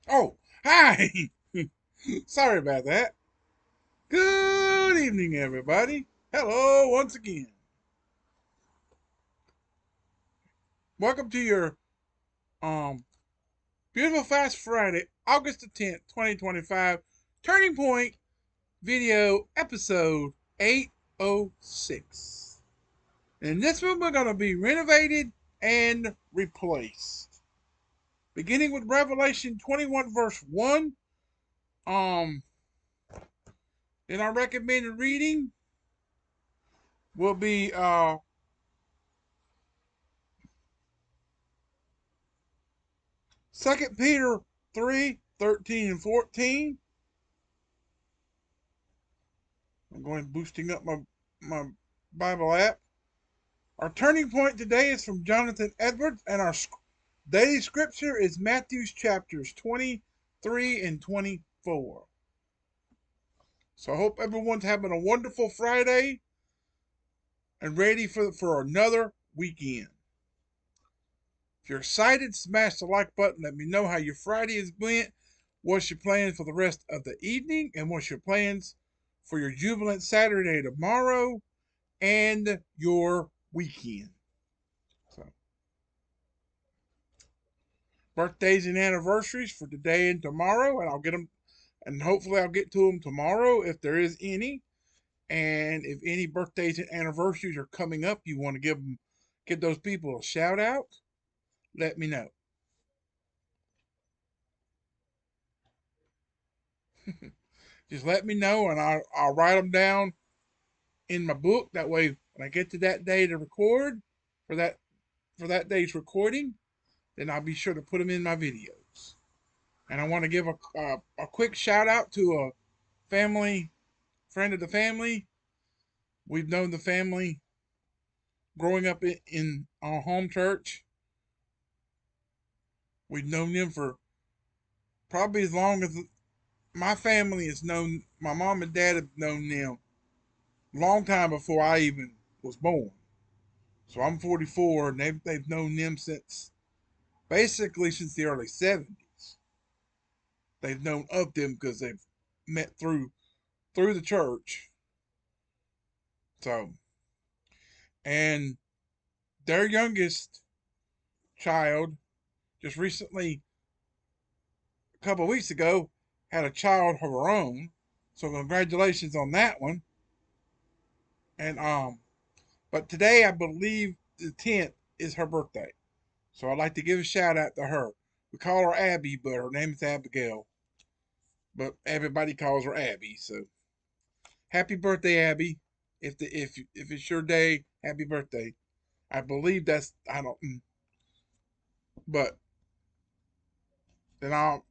Oh, hi! Sorry about that. Good evening, everybody. Hello once again. Welcome to your um beautiful Fast Friday, August the 10th, 2025, Turning Point video episode 806. In this one, we're going to be renovated and replaced. Beginning with Revelation 21, verse 1. Um, in our recommended reading will be 2 Peter 3:13 and 14. I'm going boosting up my Bible app. Our turning point today is from Jonathan Edwards, and our daily scripture is Matthew's chapters 23 and 24. So I hope everyone's having a wonderful Friday and ready for another weekend. If you're excited, smash the like button. Let me know how your Friday has went. What's your plans for the rest of the evening? And what's your plans for your Jubilant Saturday tomorrow and your weekend? So, birthdays and anniversaries for today and tomorrow, and I'll get them, and hopefully I'll get to them tomorrow if there is any. And if any birthdays and anniversaries are coming up, you want to give those people a shout out, let me know. Just let me know, and I'll write them down in my book. That way, when I get to that day to record for that for that day's recording, then I'll be sure to put them in my videos. And I want to give a quick shout out to a family friend of the family. We've known the family growing up in our home church. We've known them for probably as long as my family has known. My mom and dad have known them a long time before I even was born. So I'm 44, and they've known them since basically since the early 70s. They've known of them because they've met through the church. So, and their youngest child just recently, a couple of weeks ago, had a child of her own. So congratulations on that one. And but today I believe the 10th is her birthday. So I'd like to give a shout out to her. We call her Abby, but her name is Abigail. But everybody calls her Abby. So happy birthday, Abby. If it's your day, happy birthday. I believe that's I don't, but then I'll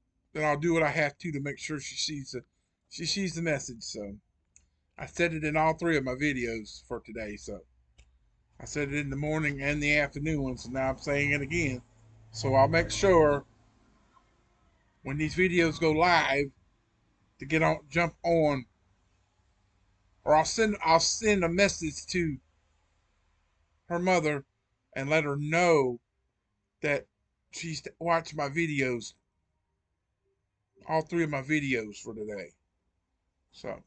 do what I have to make sure she sees the message. So I said it in all three of my videos for today. So I said it in the morning and the afternoon one. So now I'm saying it again. So I'll make sure when these videos go live to get on jump on, or I'll send a message to her mother and let her know that she's watched my videos, all three of my videos for today. So,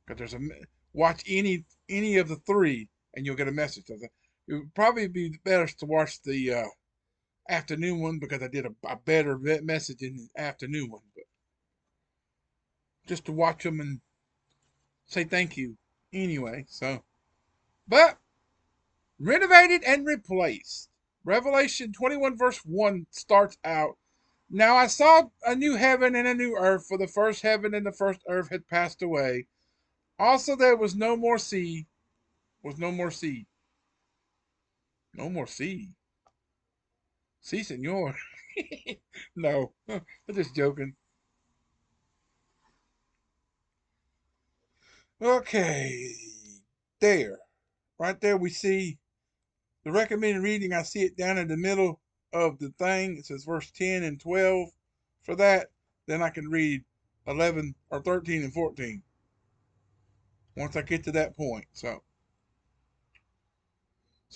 because there's a watch any of the three, and you'll get a message. It would probably be better to watch the afternoon one because I did a better message in the afternoon one, but just to watch them and say thank you anyway. So, but renovated and replaced. Revelation 21 verse 1 starts out. Now I saw a new heaven and a new earth, for the first heaven and the first earth had passed away. Also there was no more sea, was no more sea. No more sea. Si, senor. No, I'm just joking. Okay, there. Right there we see the recommended reading. I see it down in the middle of the thing. It says verse 10 and 12 for that. Then I can read 11 or 13 and 14 once I get to that point. So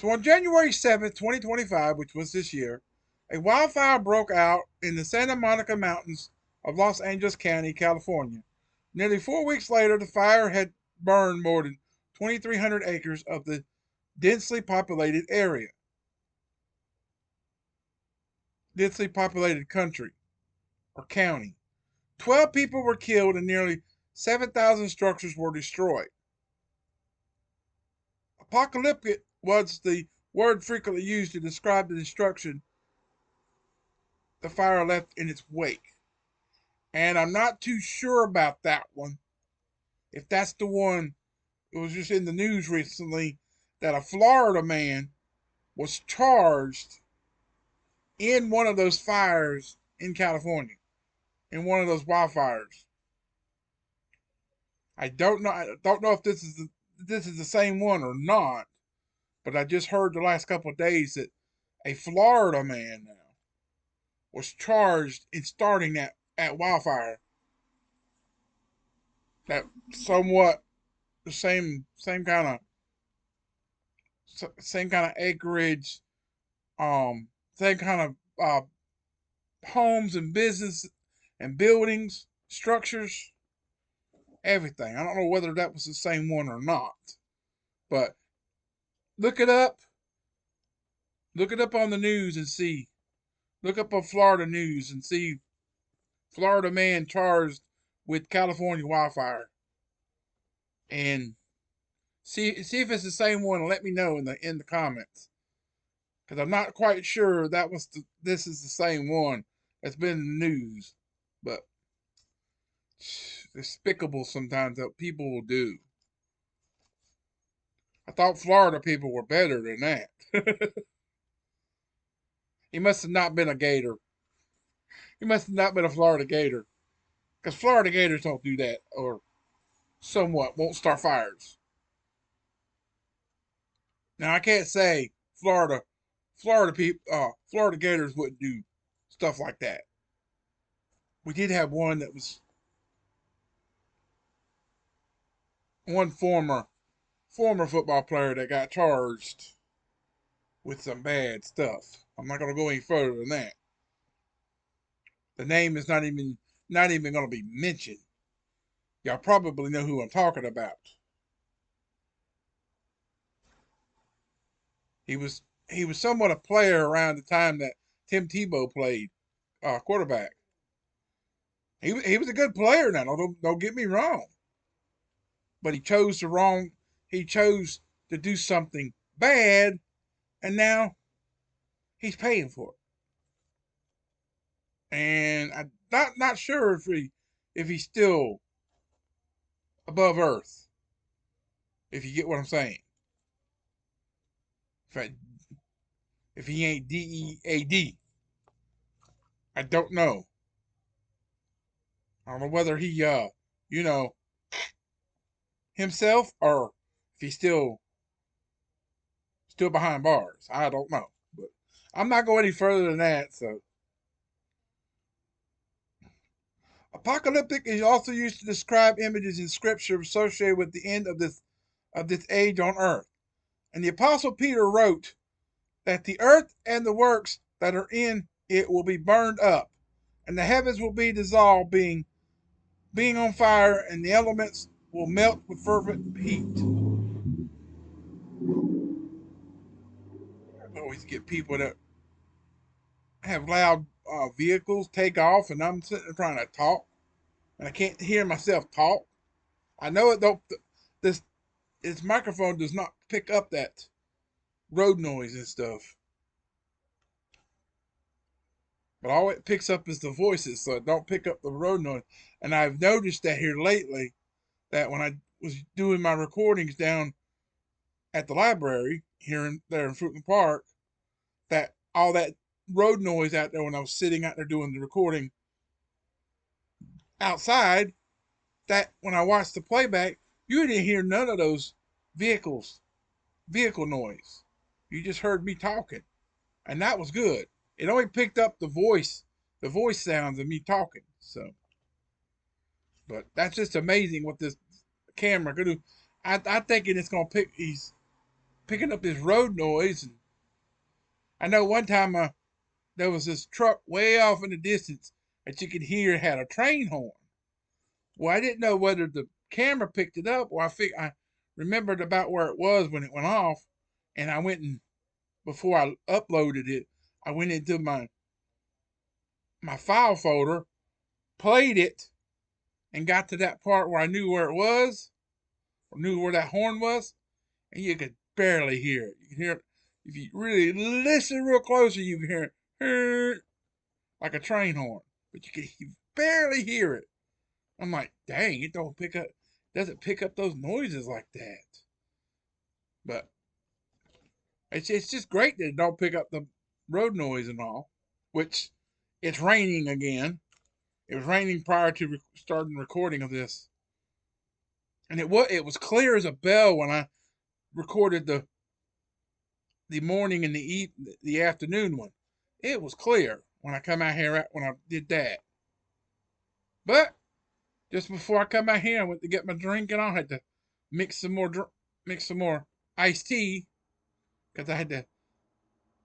on January 7th, 2025, which was this year, A wildfire broke out in the Santa Monica Mountains of Los Angeles County, California. Nearly 4 weeks later, the fire had burned more than 2,300 acres of the densely populated area, densely populated country or county. 12 people were killed and nearly 7,000 structures were destroyed. Apocalyptic was the word frequently used to describe the destruction the fire left in its wake. And I'm not too sure about that one. If that's the one, it was just in the news recently that a Florida man was charged in one of those fires in California, in one of those wildfires. I don't know. I don't know if this is the same one or not. But I just heard the last couple of days that a Florida man now was charged in starting that at wildfire. That somewhat the same kind of acreage, same kind of homes and business and buildings, structures, everything. I don't know whether that was the same one or not, but look it up. Look it up on the news and see. Look up on Florida news and see Florida man charged with California wildfire, and see if it's the same one. And let me know in the comments, because I'm not quite sure this is the same one that's been in the news. But despicable sometimes that people will do. I thought Florida people were better than that. He must have not been a Gator. He must have not been a Florida Gator, because Florida Gators don't do that, or somewhat won't start fires. Now I can't say Florida Gators wouldn't do stuff like that. We did have one that was one former football player that got charged with some bad stuff. I'm not going to go any further than that. The name is not even going to be mentioned. Y'all probably know who I'm talking about. He was he was somewhat a player around the time that Tim Tebow played quarterback. He was a good player now. Don't get me wrong, but he chose to do something bad, and now he's paying for it. And I'm not sure if he's still above Earth. If you get what I'm saying, if I, if he ain't DEAD, I don't know. I don't know whether he you know himself, or if he's still behind bars. I don't know, but I'm not going any further than that. So apocalyptic is also used to describe images in scripture associated with the end of this age on earth. And the apostle Peter wrote that the earth and the works that are in it will be burned up, and the heavens will be dissolved, being on fire, and the elements will melt with fervent heat. I always get people that have loud vehicles take off, and I'm sitting there trying to talk, and I can't hear myself talk. I know it don't. This microphone does not pick up that road noise and stuff, but all it picks up is the voices, so it don't pick up the road noise. And I've noticed that here lately, that when I was doing my recordings down at the library there in Fruitland Park, that all that road noise out there when I was sitting out there doing the recording outside, that when I watched the playback, you didn't hear none of those vehicle noise. You just heard me talking, and that was good. It only picked up the voice sounds of me talking. So, but that's just amazing what this camera could do. I thinking it's gonna he's picking up this road noise. And I know one time there was this truck way off in the distance that you could hear had a train horn. Well, I didn't know whether the camera picked it up or I remembered about where it was when it went off, and I went and before I uploaded it, I went into my file folder, played it, and got to that part where I knew where it was, or knew where that horn was, and you could barely hear it. You can hear it if you really listen real closely. You can hear it like a train horn, but you barely hear it. I'm like, dang, it doesn't pick up those noises like that. But it's just great that it don't pick up the road noise and all. Which it's raining again. It was raining prior to starting recording of this, and it was clear as a bell when I recorded the morning and the afternoon one. It was clear when I come out here when I did that. But just before I come out here, I went to get my drink and I had to mix some more mix some more iced tea because I had to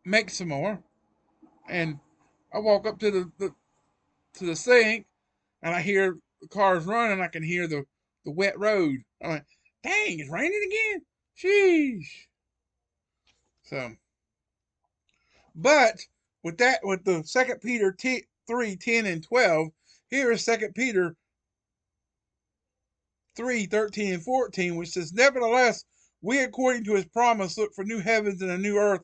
make some more. And I walk up to the sink and I hear the cars running. I can hear the wet road. I'm like, dang, it's raining again. Sheesh. So, but with the Second Peter 3:10 and 12, here is Second Peter 3:13 and 14, which says, "Nevertheless, we according to his promise look for new heavens and a new earth,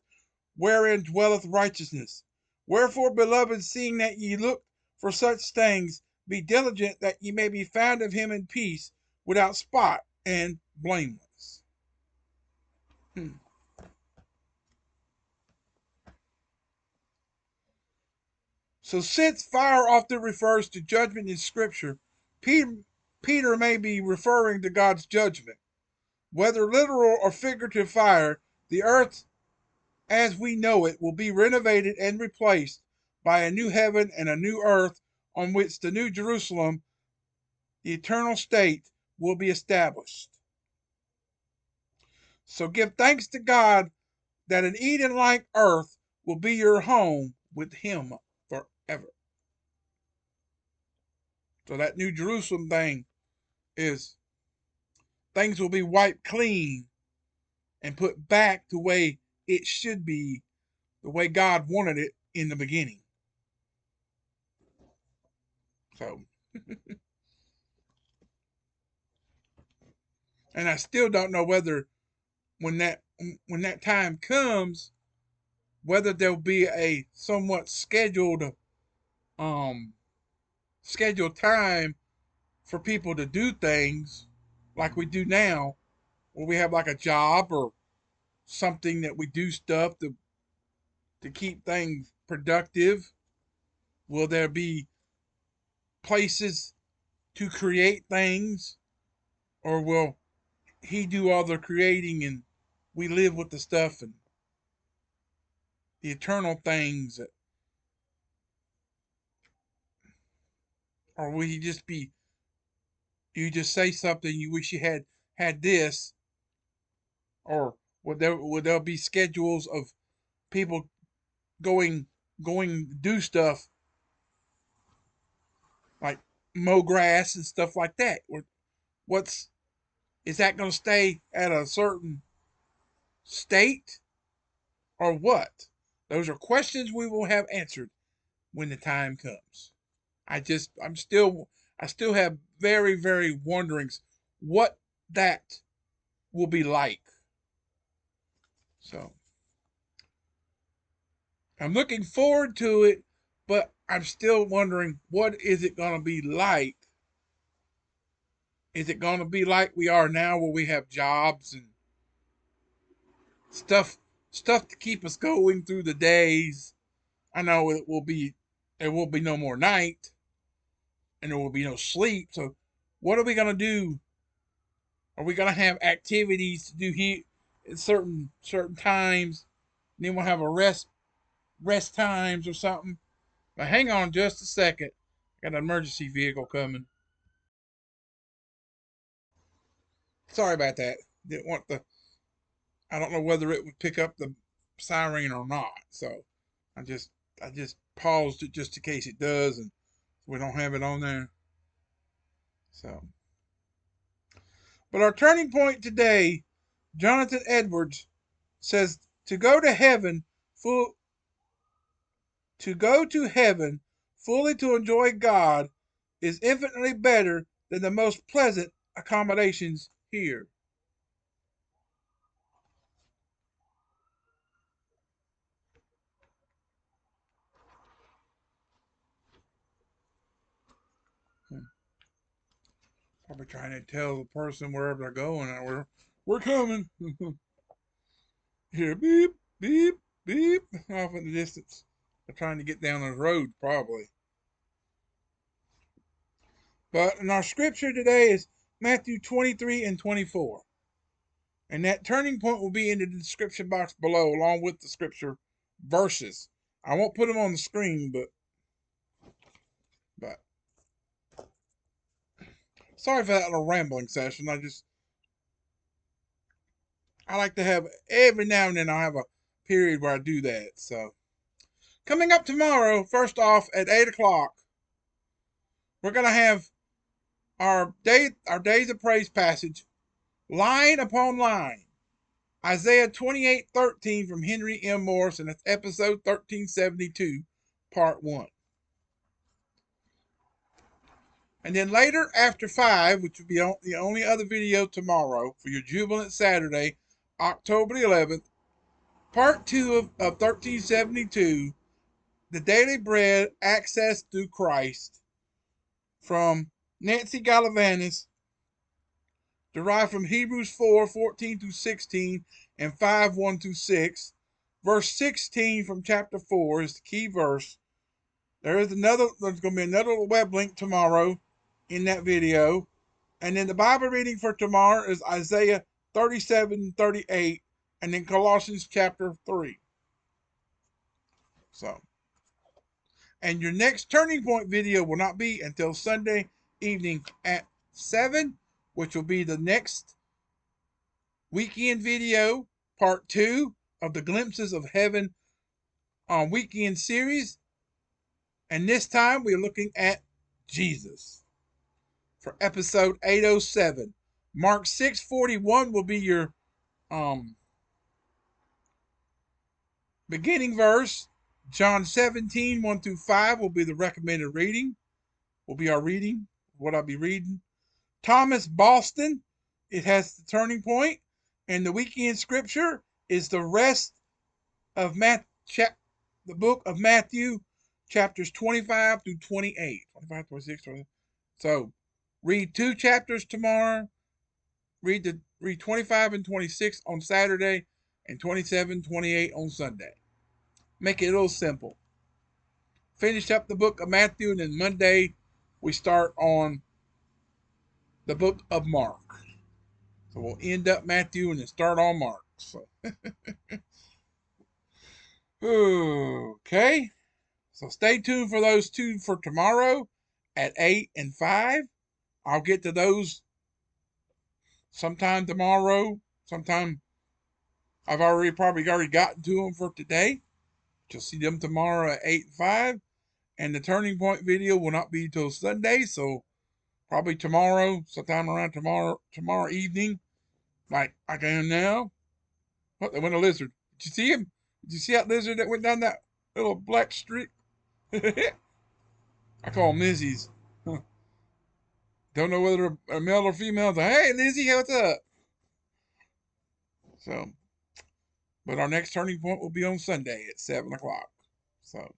wherein dwelleth righteousness. Wherefore, beloved, seeing that ye look for such things, be diligent that ye may be found of him in peace, without spot and blameless." Hmm. So, since fire often refers to judgment in Scripture, Peter may be referring to God's judgment. Whether literal or figurative fire, the earth as we know it will be renovated and replaced by a new heaven and a new earth on which the new Jerusalem, the eternal state, will be established. So give thanks to God that an Eden like earth will be your home with Him forever. So that new Jerusalem thing is things will be wiped clean and put back the way it should be, the way God wanted it in the beginning. So, and I still don't know whether when that time comes, whether there'll be a somewhat um scheduled time for people to do things like we do now, where we have like a job or something that we do stuff to keep things productive. Will there be places to create things, or will he do all the creating and we live with the stuff and the eternal things, or will he just be you just say something you wish you had this, or would there be schedules of people going going do stuff like mow grass and stuff like that? Or what's is that going to stay at a certain state or what? Those are questions we will have answered when the time comes. I still have very very wonderings what that will be like. So I'm looking forward to it, but I'm still wondering what is it going to be like? Is it going to be like we are now, where we have jobs and stuff to keep us going through the days? I know there will be no more night, and there will be no sleep. So, what are we going to do? Are we going to have activities to do here at certain times? And then we'll have a rest times or something. But hang on just a second. Got an emergency vehicle coming. Sorry about that. Didn't want the. I don't know whether it would pick up the siren or not. So I just I just paused it just in case it does, and we don't have it on there. So, but our turning point today, Jonathan Edwards says to go to heaven full to go to heaven fully to enjoy God is infinitely better than the most pleasant accommodations here. Probably trying to tell the person wherever they're going that we're coming. Here, beep, beep, beep, off in the distance. They're trying to get down those roads, probably. But in our scripture today is Matthew 23 and 24. And that turning point will be in the description box below, along with the scripture verses. I won't put them on the screen, but sorry for that little rambling session. I like to have every now and then I'll have a period where I do that. So coming up tomorrow, first off at 8 o'clock, we're gonna have our days of praise passage, line upon line. Isaiah 28:13 from Henry M. Morris, and it's episode 1372, part 1. And then later, after 5, which will be the only other video tomorrow for your Jubilant Saturday, October 11th, part 2 of 1372, The Daily Bread, Access Through Christ, from Nancy Gallivanis, derived from Hebrews 4:14 through 16 and 5:1 through 6. Verse 16 from chapter 4 is the key verse. There's going to be another web link tomorrow in that video. And then the Bible reading for tomorrow is Isaiah 37:38, and then Colossians chapter 3. So, and your next Turning Point video will not be until Sunday evening at 7, which will be the next weekend video, part 2 of the Glimpses of Heaven weekend series. And this time we're looking at Jesus for episode 807. Mark 6:41 will be your beginning verse. John 17:1 through 5 will be the recommended reading. Will be our reading, what I'll be reading. Thomas Boston, it has the turning point. And the weekend scripture is the rest of the book of Matthew, chapters 25 through 28. 25, 26, 27. So read 2 chapters tomorrow. Read 25 and 26 on Saturday, and 27, 28 on Sunday. Make it a little simple. Finish up the book of Matthew, and then Monday we start on the book of Mark. So we'll end up Matthew and then start on Mark. So okay. So stay tuned for those 2 for tomorrow at 8 and 5. I'll get to those sometime tomorrow. Sometime I've probably already gotten to them for today. You'll see them tomorrow at 8 and 5. And the Turning Point video will not be until Sunday, so probably tomorrow, sometime around tomorrow evening, like I am now. What, they went a lizard. Did you see him? Did you see that lizard that went down that little black streak? I call them Lizzies. Huh. Don't know whether a male or female. Hey, Lizzie, what's up? So, but our next Turning Point will be on Sunday at 7 o'clock. So,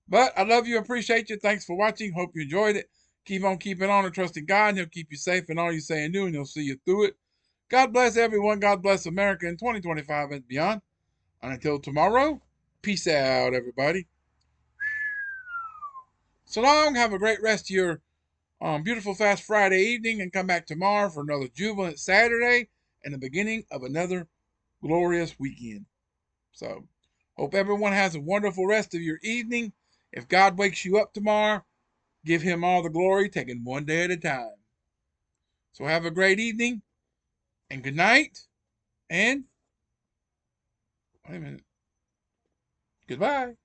but I love you, appreciate you. Thanks for watching. Hope you enjoyed it. Keep on keeping on and trusting God, and He'll keep you safe in all you say and do, and He'll see you through it. God bless everyone. God bless America in 2025 and beyond. And until tomorrow, peace out, everybody. So long. Have a great rest of your beautiful fast Friday evening, and come back tomorrow for another Jubilant Saturday and the beginning of another glorious weekend. So, hope everyone has a wonderful rest of your evening. If God wakes you up tomorrow, give Him all the glory, taking one day at a time. So have a great evening, and good night, and wait a minute. Goodbye.